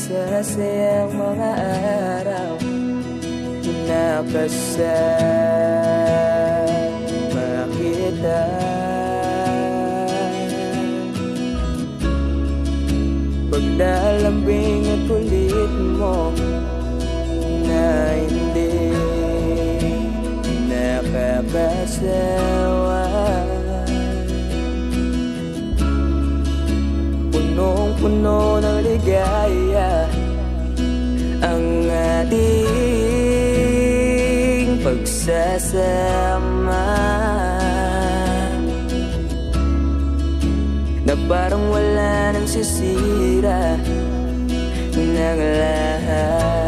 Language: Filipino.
masasayang mga araw na kasama kita. Paglalambing at kulit mo na hindi nakakasawa, punong-puno ng ligaya ang ating pagsasama, na parang wala nang sisira ng lahat.